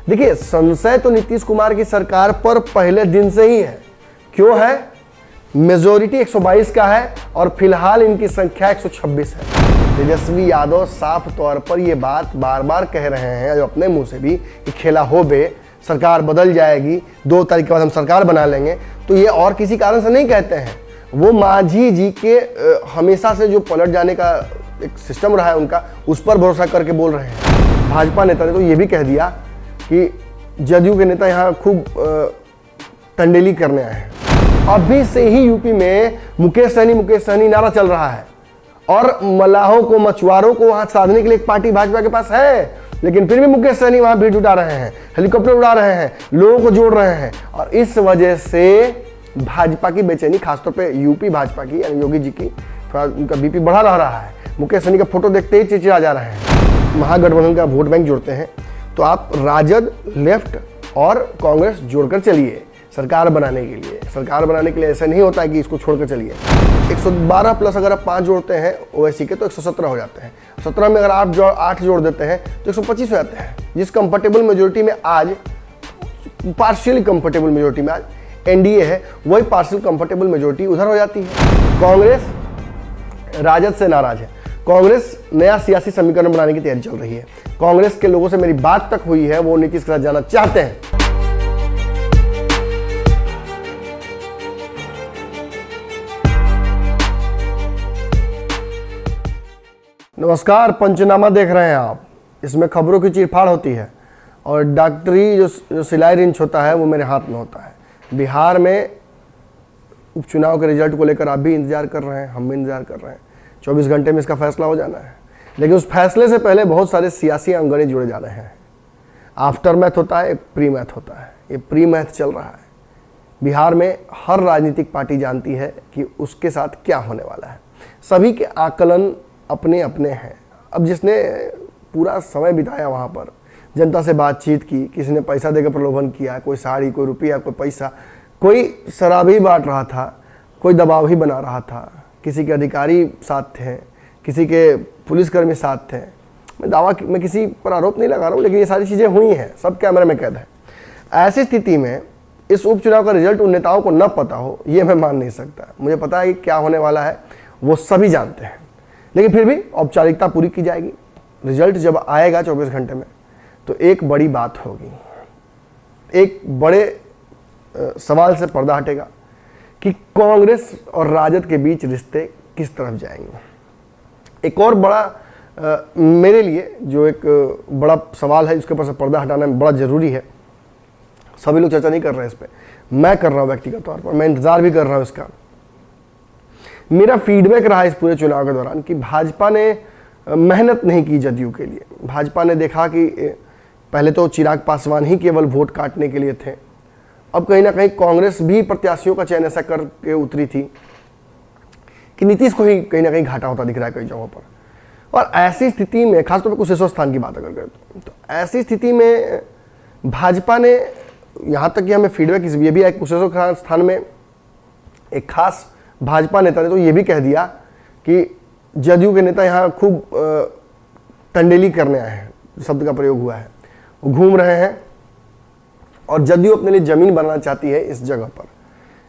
देखिए, संशय तो नीतीश कुमार की सरकार पर पहले दिन से ही है। क्यों है? मेजोरिटी 122 का है और फिलहाल इनकी संख्या 126 है। तेजस्वी यादव साफ तौर पर यह बात बार बार कह रहे हैं, जो अपने मुंह से भी, कि खेला हो बे, सरकार बदल जाएगी, 2 तारीख के बाद हम सरकार बना लेंगे। तो ये और किसी कारण से नहीं कहते हैं, वो मांझी जी के हमेशा से जो पलट जाने का एक सिस्टम रहा है उनका, उस पर भरोसा करके बोल रहे हैं। भाजपा नेता ने तो ये भी कह दिया कि जदयू के नेता यहाँ खूब टंडेली करने आए हैं। अभी से ही यूपी में मुकेश सहनी नारा चल रहा है और मलाहों को, मछुआरों को वहां साधने के लिए एक पार्टी भाजपा के पास है, लेकिन फिर भी मुकेश सहनी वहां भीड़ जुटा रहे हैं, हेलीकॉप्टर उड़ा रहे हैं, लोगों को जोड़ रहे हैं। और इस वजह से भाजपा की बेचैनी, खासतौर पे यूपी भाजपा की, यानी योगी जी की, थोड़ा उनका बीपी बढ़ा रहा है। मुकेश सहनी का फोटो देखते ही चिड़चिड़ा जा रहे हैं। महागठबंधन का वोट बैंक जोड़ते हैं तो आप राजद, लेफ्ट और कांग्रेस जोड़कर चलिए सरकार बनाने के लिए। सरकार बनाने के लिए ऐसा नहीं होता है कि इसको छोड़कर चलिए। 112 प्लस अगर आप 5 जोड़ते हैं ओवैसी के तो 117 हो जाते हैं। 17 में अगर आप 8 जोड़ देते हैं तो 125 हो जाते हैं। जिस कंफर्टेबल मेजोरिटी में आज, पार्शियली कंफर्टेबल मेजोरिटी में आज एनडीए है, वही पार्शियल कंफर्टेबल मेजोरिटी उधर हो जाती है। कांग्रेस राजद से नाराज है। कांग्रेस नया सियासी समीकरण बनाने की तैयारी चल रही है। कांग्रेस के लोगों से मेरी बात तक हुई है, वो नीतीश के साथ जाना चाहते हैं। नमस्कार, पंचनामा देख रहे हैं आप। इसमें खबरों की चीरफाड़ होती है और डॉक्टरी जो सिलाई रिंच होता है वो मेरे हाथ में होता है। बिहार में उपचुनाव के रिजल्ट को लेकर आप भी इंतजार कर रहे हैं, हम भी इंतजार कर रहे हैं। 24 घंटे में इसका फैसला हो जाना है, लेकिन उस फैसले से पहले बहुत सारे सियासी अंगड़े जुड़े जा रहे हैं। आफ्टर मैथ होता है, एक प्री मैथ होता है। ये प्री मैथ चल रहा है। बिहार में हर राजनीतिक पार्टी जानती है कि उसके साथ क्या होने वाला है। सभी के आकलन अपने अपने हैं। अब जिसने पूरा समय बिताया वहाँ पर, जनता से बातचीत की, किसी ने पैसा देकर प्रलोभन किया, कोई साड़ी, कोई रुपया, कोई पैसा, कोई शराब ही बांट रहा था, कोई दबाव ही बना रहा था, किसी के अधिकारी साथ थे, किसी के पुलिसकर्मी साथ थे। मैं किसी पर आरोप नहीं लगा रहा हूँ, लेकिन ये सारी चीज़ें हुई हैं, सब कैमरे में कैद है। ऐसी स्थिति में इस उपचुनाव का रिजल्ट उन नेताओं को न पता हो, ये मैं मान नहीं सकता। मुझे पता है कि क्या होने वाला है, वो सभी जानते हैं, लेकिन फिर भी औपचारिकता पूरी की जाएगी। रिजल्ट जब आएगा 24 घंटे में तो एक बड़ी बात होगी, एक बड़े सवाल से पर्दा हटेगा कि कांग्रेस और राजद के बीच रिश्ते किस तरफ जाएंगे। एक और बड़ा मेरे लिए जो एक बड़ा सवाल है, जिसके ऊपर से पर्दा हटाना बड़ा ज़रूरी है। सभी लोग चर्चा नहीं कर रहे हैं इस पर, मैं कर रहा हूँ व्यक्तिगत तौर पर, मैं इंतज़ार भी कर रहा हूँ इसका। मेरा फीडबैक रहा इस पूरे चुनाव के दौरान कि भाजपा ने मेहनत नहीं की जदयू के लिए। भाजपा ने देखा कि पहले तो चिराग पासवान ही केवल वोट काटने के लिए थे, अब कहीं ना कहीं कांग्रेस भी प्रत्याशियों का चयन ऐसा करके उतरी थी कि नीतीश को ही कहीं ना कहीं घाटा होता दिख रहा है कई जगहों पर। और ऐसी स्थिति में, खासतौर पर कुशेश्वर स्थान की बात अगर करें तो ऐसी स्थिति में भाजपा ने, यहाँ तक कि हमें फीडबैक ये भी आया, कुशेश्वर स्थान में एक खास भाजपा नेता ने तो ये भी कह दिया कि जदयू के नेता यहाँ खूब टंडेली करने आए हैं, शब्द का प्रयोग हुआ है। वो घूम रहे हैं और जदयू अपने लिए ज़मीन बनाना चाहती है इस जगह पर।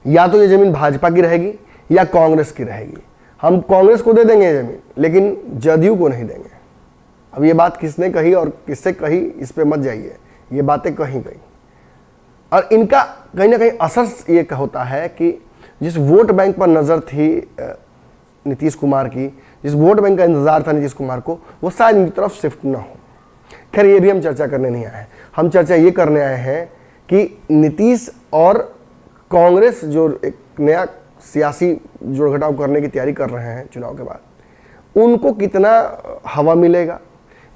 या तो ये ज़मीन भाजपा की रहेगी या कांग्रेस की रहेगी। हम कांग्रेस को दे देंगे ज़मीन, लेकिन जदयू को नहीं देंगे। अब ये बात किसने कही और किससे कही, इस पे मत जाइए, ये बातें कहीं गई। और इनका कहीं ना कहीं असर ये होता है कि जिस वोट बैंक पर नज़र थी नीतीश कुमार की, जिस वोट बैंक का इंतजार था नीतीश कुमार को, वो शायद इनकी तरफ शिफ्ट ना हो। खैर, ये भी हम चर्चा करने नहीं आए हैं। हम चर्चा ये करने आए हैं कि नीतीश और कांग्रेस जो एक नया सियासी जोड़-घटाव करने की तैयारी कर रहे हैं चुनाव के बाद, उनको कितना हवा मिलेगा,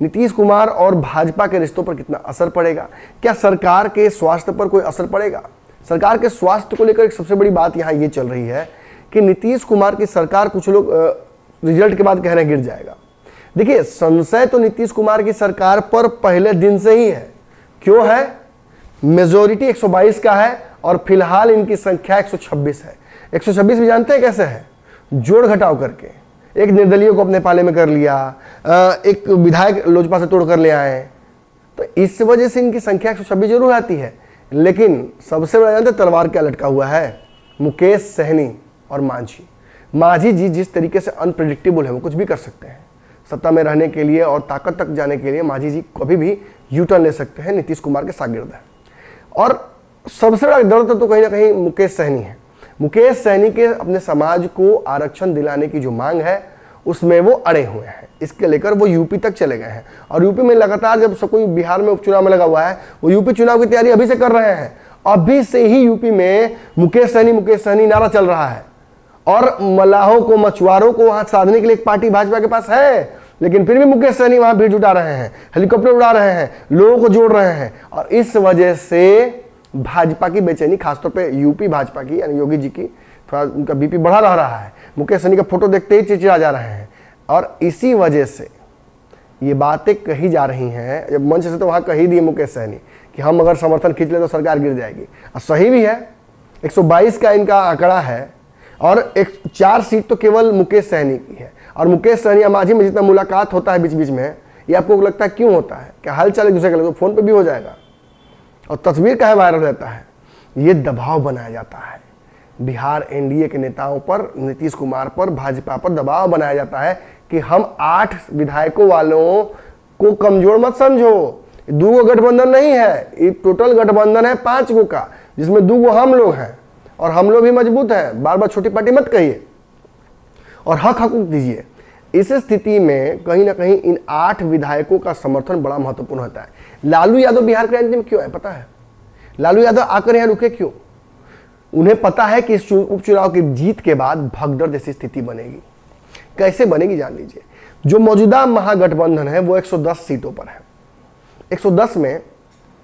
नीतीश कुमार और भाजपा के रिश्तों पर कितना असर पड़ेगा, क्या सरकार के स्वास्थ्य पर कोई असर पड़ेगा। सरकार के स्वास्थ्य को लेकर एक सबसे बड़ी बात यहाँ ये चल रही है कि नीतीश कुमार की सरकार, कुछ लोग रिजल्ट के बाद कह रहे हैं गिर जाएगा। देखिए, संशय तो नीतीश कुमार की सरकार पर पहले दिन से ही है। क्यों है? मेजोरिटी 122 का है और फिलहाल इनकी संख्या 126 है। 126 भी जानते हैं कैसे है? जोड़ घटाव करके। एक निर्दलीय को अपने पाले में कर लिया, एक विधायक लोजपा से तोड़ कर ले आए, तो इस वजह से इनकी संख्या 126 जरूर आती है, लेकिन सबसे बड़ा जानते तलवार क्या लटका हुआ है? मुकेश सहनी और मांझी। मांझी जी जिस तरीके से अनप्रेडिक्टेबल है, वो कुछ भी कर सकते हैं। सत्ता में रहने के लिए और ताकत तक जाने के लिए मांझी जी कभी भी यू टर्न ले सकते हैं। नीतीश कुमार के शागिर्द है। और सबसे बड़ा दर्द तो कहीं ना कहीं मुकेश सहनी है। मुकेश सहनी के अपने समाज को आरक्षण दिलाने की जो मांग है, उसमें वो अड़े हुए हैं। इसके लेकर वो यूपी तक चले गए हैं और यूपी में लगातार, जब सब कोई बिहार में उपचुनाव में लगा हुआ है, वो यूपी चुनाव की तैयारी अभी से कर रहे हैं। अभी से ही यूपी में मुकेश सहनी नारा चल रहा है। और मलाहों को, मछुआरों को वहां साधने के लिए एक पार्टी भाजपा के पास है, लेकिन फिर भी मुकेश सहनी वहां भीड़ जुटा रहे हैं, हेलीकॉप्टर उड़ा रहे हैं, लोगों को जोड़ रहे हैं। और इस वजह से भाजपा की बेचैनी, खासतौर पे यूपी भाजपा की, यानी योगी जी की, थोड़ा उनका बीपी बढ़ा रहा है। मुकेश सहनी का फोटो देखते ही चिड़चिड़ा जा रहे हैं। और इसी वजह से ये बातें कही जा रही हैं, जब मंच से तो वहां कही दिए मुकेश सहनी कि हम अगर समर्थन खींच ले तो सरकार गिर जाएगी। और सही भी है, 122 का इनका आंकड़ा है और 4 सीट तो केवल मुकेश सहनी की है। और मुकेश सहनी और मांझी में जितना मुलाकात होता है बीच बीच में, ये आपको लगता है क्यों होता है? क्या हाल चाल एक दूसरे का तो फोन पे भी हो जाएगा और तस्वीर का है वायरल रहता है। ये दबाव बनाया जाता है बिहार एनडीए के नेताओं पर, नीतीश कुमार पर, भाजपा पर दबाव बनाया जाता है कि हम 8 विधायकों वालों को कमजोर मत समझो। 2 गठबंधन नहीं है, ये टोटल गठबंधन है 5 का, जिसमें 2 हम लोग हैं और हम लोग भी मजबूत हैं। बार बार छोटी पार्टी मत कहिए और हक हकूक दीजिए। इस स्थिति में कहीं ना कहीं इन 8 विधायकों का समर्थन बड़ा महत्वपूर्ण होता है। लालू यादव बिहार के राजनीति में क्यों है पता है? लालू यादव आकर यहाँ रुके क्यों? उन्हें पता है कि इस उपचुनाव की जीत के बाद भगदड़ जैसी स्थिति बनेगी। कैसे बनेगी जान लीजिए। जो मौजूदा महागठबंधन है वो 110 सीटों पर है। 110 में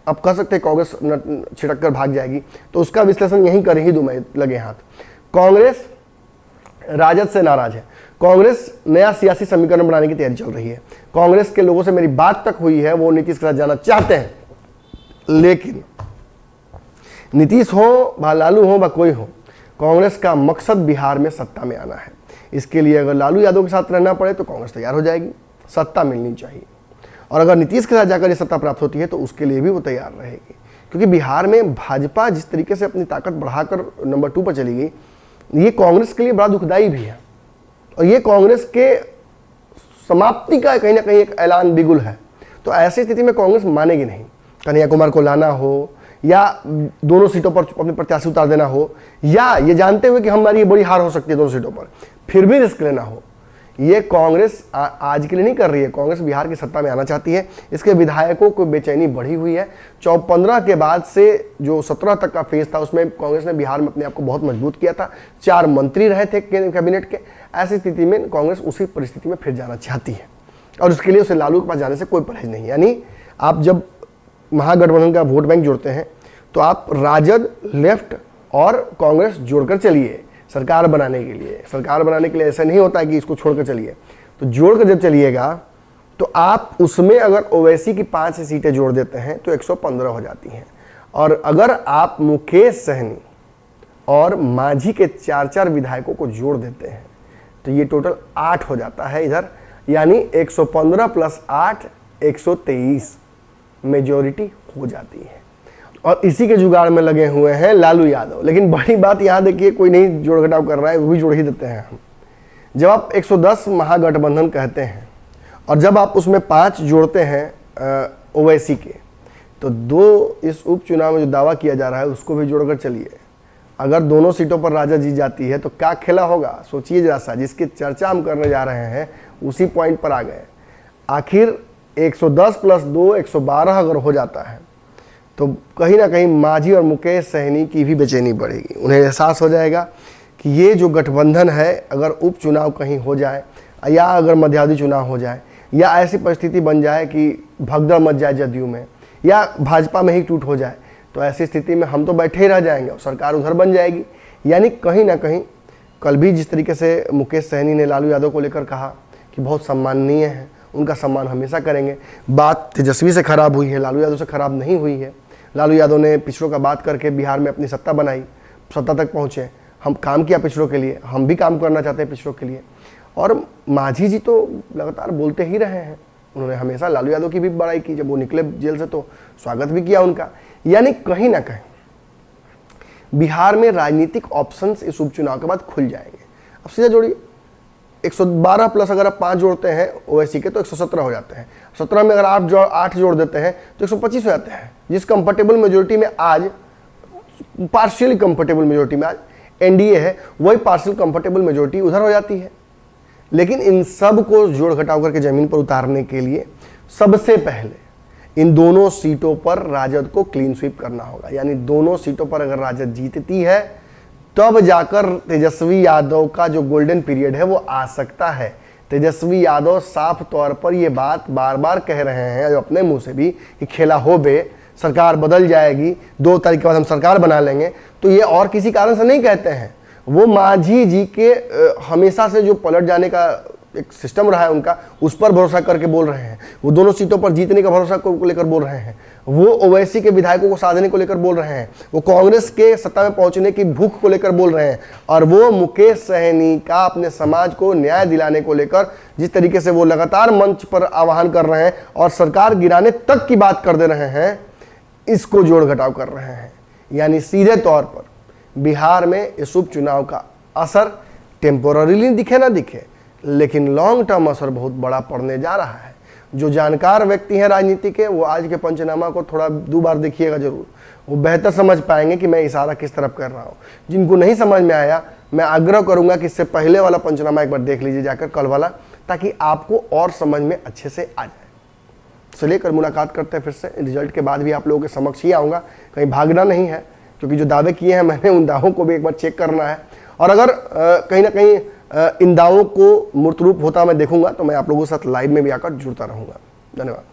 अब कह सकते हैं कांग्रेस छिटक कर भाग जाएगी, तो उसका विश्लेषण यहीं कर ही दूं मैं लगे हाथ। कांग्रेस राजद से नाराज है। कांग्रेस नया सियासी समीकरण बनाने की तैयारी चल रही है। कांग्रेस के लोगों से मेरी बात तक हुई है, वो नीतीश के साथ जाना चाहते हैं, लेकिन नीतीश हो व लालू हो व कोई हो, कांग्रेस का मकसद बिहार में सत्ता में आना है। इसके लिए अगर लालू यादव के साथ रहना पड़े तो कांग्रेस तैयार हो जाएगी, सत्ता मिलनी चाहिए। और अगर नीतीश के साथ जाकर ये सत्ता प्राप्त होती है तो उसके लिए भी वो तैयार रहेगी, क्योंकि बिहार में भाजपा जिस तरीके से अपनी ताकत बढ़ाकर नंबर 2 पर चली गई, ये कांग्रेस के लिए बड़ा दुखदाई भी है। और ये कांग्रेस के समाप्ति का कहीं ना कहीं एक ऐलान बिगुल है। तो ऐसी स्थिति में कांग्रेस मानेगी नहीं। कन्हैया कुमार को लाना हो या दोनों सीटों पर अपने प्रत्याशी उतार देना हो, या ये जानते हुए कि हमारी ये बड़ी हार हो सकती है दोनों सीटों पर, फिर भी रिस्क लेना हो, ये कांग्रेस आज के लिए नहीं कर रही है। कांग्रेस बिहार की सत्ता में आना चाहती है। इसके विधायकों को बेचैनी बढ़ी हुई है। 15 के बाद से जो 17 तक का फेज था, उसमें कांग्रेस ने बिहार में अपने आप को बहुत मजबूत किया था। 4 मंत्री रहे थे कैबिनेट के। ऐसी स्थिति में कांग्रेस उसी परिस्थिति में फिर जाना चाहती है और उसके लिए उसे लालू के पास जाने से कोई परहेज नहीं। यानी आप जब महागठबंधन का वोट बैंक जोड़ते हैं तो आप राजद, लेफ्ट और कांग्रेस जोड़कर चलिए सरकार बनाने के लिए। सरकार बनाने के लिए ऐसा नहीं होता है कि इसको छोड़कर चलिए, तो जोड़कर जब चलिएगा तो आप उसमें अगर ओवैसी की 5 सीटें जोड़ देते हैं तो 115 हो जाती हैं। और अगर आप मुकेश सहनी और मांझी के 4-4 विधायकों को जोड़ देते हैं तो ये टोटल 8 हो जाता है इधर, यानी 115 + 8 123 मेजॉरिटी हो जाती है। और इसी के जुगाड़ में लगे हुए हैं लालू यादव। लेकिन बड़ी बात यहाँ देखिए, कोई नहीं जोड़ घटाव कर रहा है, वो भी जोड़ ही देते हैं हम। जब आप 110 महागठबंधन कहते हैं और जब आप उसमें 5 जोड़ते हैं ओवैसी के, तो 2 इस उपचुनाव में जो दावा किया जा रहा है उसको भी जोड़कर चलिए। अगर दोनों सीटों पर राजद जीत जाती है तो क्या खेला होगा सोचिए जरा सा। जिसकी चर्चा हम करने जा रहे हैं उसी पॉइंट पर आ गए। आखिर 110 + 2 112 अगर हो जाता है तो कहीं ना कहीं मांझी और मुकेश सहनी की भी बेचैनी बढ़ेगी। उन्हें एहसास हो जाएगा कि ये जो गठबंधन है, अगर उपचुनाव कहीं हो जाए या अगर मध्यावधि चुनाव हो जाए या ऐसी परिस्थिति बन जाए कि भगदड़ मच जाए जदयू में या भाजपा में ही टूट हो जाए, तो ऐसी स्थिति में हम तो बैठे ही रह जाएंगे और सरकार उधर बन जाएगी। यानी कहीं ना कहीं कल भी जिस तरीके से मुकेश सहनी ने लालू यादव को लेकर कहा कि बहुत सम्माननीय है, उनका सम्मान हमेशा करेंगे, बात तेजस्वी से खराब हुई है, लालू यादव से खराब नहीं हुई है। लालू यादव ने पिछड़ों का बात करके बिहार में अपनी सत्ता बनाई, सत्ता तक पहुँचे, हम काम किया पिछड़ों के लिए, हम भी काम करना चाहते हैं पिछड़ों के लिए। और मांझी जी तो लगातार बोलते ही रहे हैं उन्होंने हमेशा लालू यादव की भी बड़ाई की, जब वो निकले जेल से तो स्वागत भी किया उनका। यानी कहीं ना कहीं बिहार में राजनीतिक ऑप्शंस इस उपचुनाव के बाद खुल जाएंगे। अब सीधा जोड़िए, 112 प्लस अगर आप 5 जोड़ते हैं ओवैसी के तो 117 हो जाते हैं। 17 में अगर आप 8 जोड़ देते हैं तो 125 हो जाते हैं। जिस कंफर्टेबल मेजोरिटी में आज, पार्शियली कंफर्टेबल मेजोरिटी में आज एनडीए है, वही पार्शियल कंफर्टेबल मेजोरिटी उधर हो जाती है। लेकिन इन सब को जोड़ घटाव करके जमीन पर उतारने के लिए सबसे पहले इन दोनों सीटों पर राजद को क्लीन स्वीप करना होगा। यानी दोनों सीटों पर अगर राजद जीतती है तब जाकर तेजस्वी यादव का जो गोल्डन पीरियड है वो आ सकता है। तेजस्वी यादव साफ तौर पर ये बात बार बार कह रहे हैं जो अपने मुंह से भी कि खेला हो बे, सरकार बदल जाएगी, 2 तारीख के बाद हम सरकार बना लेंगे। तो ये और किसी कारण से नहीं कहते हैं, वो मांझी जी के हमेशा से जो पलट जाने का एक सिस्टम रहा है उनका, उस पर भरोसा करके बोल रहे हैं। वो दोनों सीटों पर जीतने का भरोसा को लेकर बोल रहे हैं। वो ओवैसी के विधायकों को साधने को लेकर बोल रहे हैं। वो कांग्रेस के सत्ता में पहुंचने की भूख को लेकर बोल रहे हैं। और वो मुकेश सहनी का अपने समाज को न्याय दिलाने को लेकर जिस तरीके से वो लगातार मंच पर आह्वान कर रहे हैं और सरकार गिराने तक की बात कर दे रहे हैं, इसको जोड़ घटाव कर रहे हैं। यानी सीधे तौर पर बिहार में इस उपचुनाव का असर टेम्पोररीली दिखे ना दिखे, लेकिन लॉन्ग टर्म असर बहुत बड़ा पड़ने जा रहा है। जो जानकार व्यक्ति हैं राजनीति के, वो आज के पंचनामा को थोड़ा 2 बार देखिएगा जरूर, वो बेहतर समझ पाएंगे कि मैं इशारा किस तरफ कर रहा हूँ। जिनको नहीं समझ में आया, मैं आग्रह करूंगा कि इससे पहले वाला पंचनामा एक बार देख लीजिए जाकर, कल वाला, ताकि आपको और समझ में अच्छे से आ जाए। चलिए कल मुलाकात करते हैं फिर से। रिजल्ट के बाद भी आप लोगों के समक्ष ही आऊँगा, कहीं भागना नहीं है, क्योंकि जो दावे किए हैं मैंने उन दावों को भी एक बार चेक करना है। और अगर कहीं ना कहीं इन दावों को मूर्त रूप होता मैं देखूंगा तो मैं आप लोगों के साथ लाइव में भी आकर जुड़ता रहूंगा। धन्यवाद।